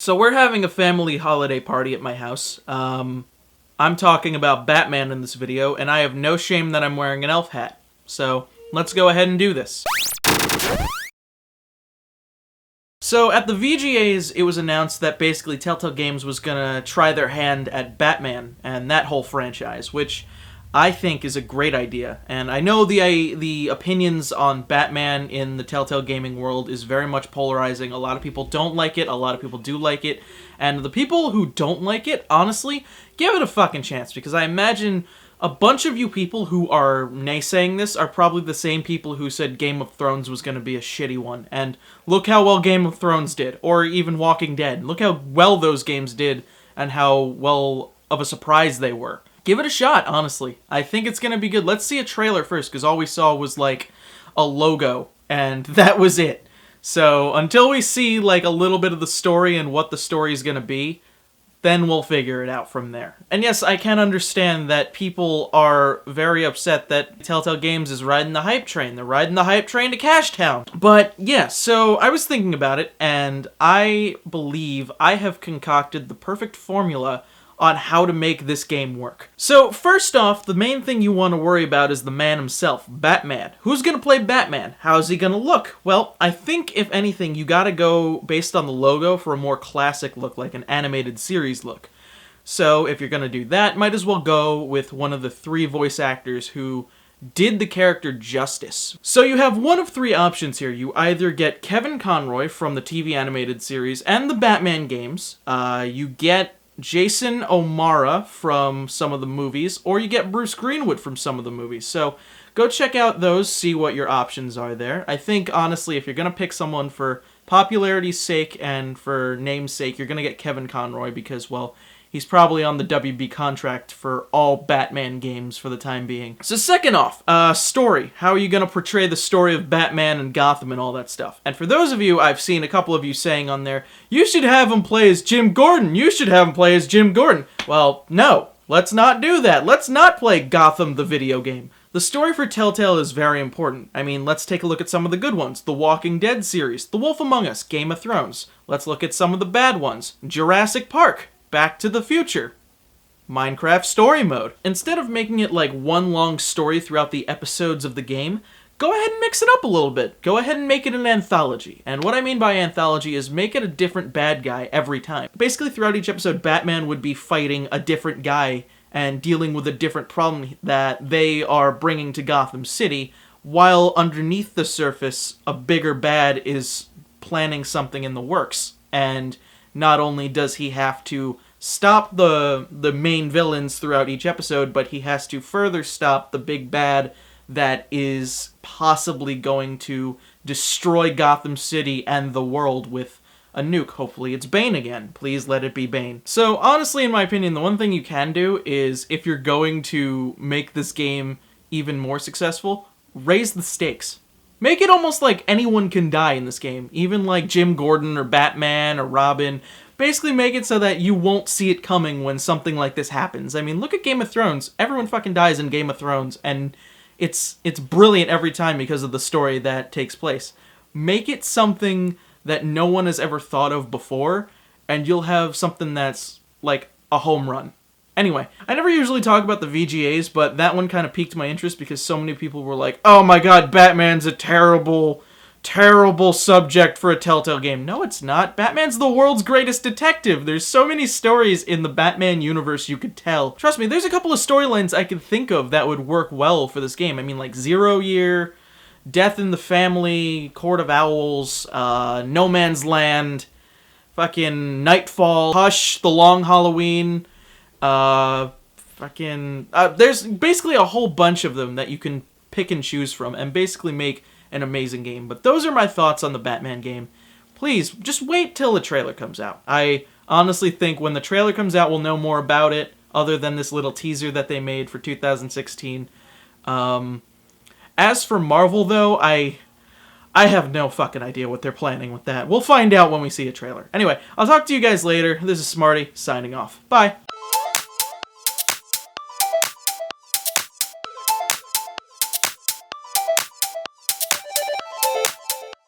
So we're having a family holiday party at my house. I'm talking about Batman in this video, and I have no shame that I'm wearing an elf hat. So let's go ahead and do this. So at the VGAs, it was announced that basically Telltale Games was gonna try their hand at Batman and that whole franchise, which I think is a great idea. And I know the opinions on Batman in the Telltale gaming world is very much polarizing. A lot of people don't like it, a lot of people do like it. And the people who don't like it, honestly, give it a fucking chance, because I imagine a bunch of you people who are naysaying this are probably the same people who said Game of Thrones was going to be a shitty one. And look how well Game of Thrones did, or even Walking Dead. Look how well those games did, and how well of a surprise they were. Give it a shot, honestly. I think it's going to be good. Let's see a trailer first, because all we saw was, like, a logo, and that was it. So, until we see, like, a little bit of the story and what the story is going to be, then we'll figure it out from there. And yes, I can understand that people are very upset that Telltale Games is riding the hype train. They're riding the hype train to Cash Town. But yeah, so I was thinking about it, and I believe I have concocted the perfect formula on how to make this game work. So first off, the main thing you want to worry about is the man himself, Batman. Who's gonna play Batman? How's he gonna look? Well, I think if anything, you gotta go based on the logo for a more classic look, like an animated series look. So if you're gonna do that, might as well go with one of the 3 voice actors who did the character justice. So you have one of 3 options here. You either get Kevin Conroy from the TV animated series and the Batman games, you get Jason O'Mara from some of the movies, or you get Bruce Greenwood from some of the movies. So go check out those, see what your options are there. I think, honestly, if you're going to pick someone for popularity's sake and for name's sake, you're going to get Kevin Conroy because, well, he's probably on the WB contract for all Batman games for the time being. So second off, story. How are you going to portray the story of Batman and Gotham and all that stuff? And for those of you, I've seen a couple of you saying on there, you should have him play as Jim Gordon. You should have him play as Jim Gordon. Well, no. Let's not do that. Let's not play Gotham the video game. The story for Telltale is very important. I mean, let's take a look at some of the good ones. The Walking Dead series, The Wolf Among Us, Game of Thrones. Let's look at some of the bad ones. Jurassic Park, Back to the Future, Minecraft Story Mode. Instead of making it like one long story throughout the episodes of the game, go ahead and mix it up a little bit. Go ahead and make it an anthology. And what I mean by anthology is make it a different bad guy every time. Basically, throughout each episode, Batman would be fighting a different guy and dealing with a different problem that they are bringing to Gotham City, while underneath the surface, a bigger bad is planning something in the works. And not only does he have to stop the main villains throughout each episode, but he has to further stop the big bad that is possibly going to destroy Gotham City and the world with a nuke. Hopefully it's Bane again. Please let it be Bane. So honestly, in my opinion, the one thing you can do is, if you're going to make this game even more successful, raise the stakes. Make it almost like anyone can die in this game, even like Jim Gordon or Batman or Robin. Basically make it so that you won't see it coming when something like this happens. I mean, look at Game of Thrones. Everyone fucking dies in Game of Thrones, and it's brilliant every time because of the story that takes place. Make it something that no one has ever thought of before, and you'll have something that's like a home run. Anyway, I never usually talk about the VGAs, but that one kind of piqued my interest because so many people were like, oh my god, Batman's a terrible, terrible subject for a Telltale game. No, it's not. Batman's the world's greatest detective. There's so many stories in the Batman universe you could tell. Trust me, there's a couple of storylines I could think of that would work well for this game. I mean, like 0 Year, Death in the Family, Court of Owls, No Man's Land, fucking Nightfall, Hush, The Long Halloween, there's basically a whole bunch of them that you can pick and choose from and basically make an amazing game. But those are my thoughts on the Batman game. Please, just wait till the trailer comes out. I honestly think when the trailer comes out, we'll know more about it, other than this little teaser that they made for 2016. As for Marvel, though, I have no fucking idea what they're planning with that. We'll find out when we see a trailer. Anyway, I'll talk to you guys later. This is Smarty, signing off. Bye!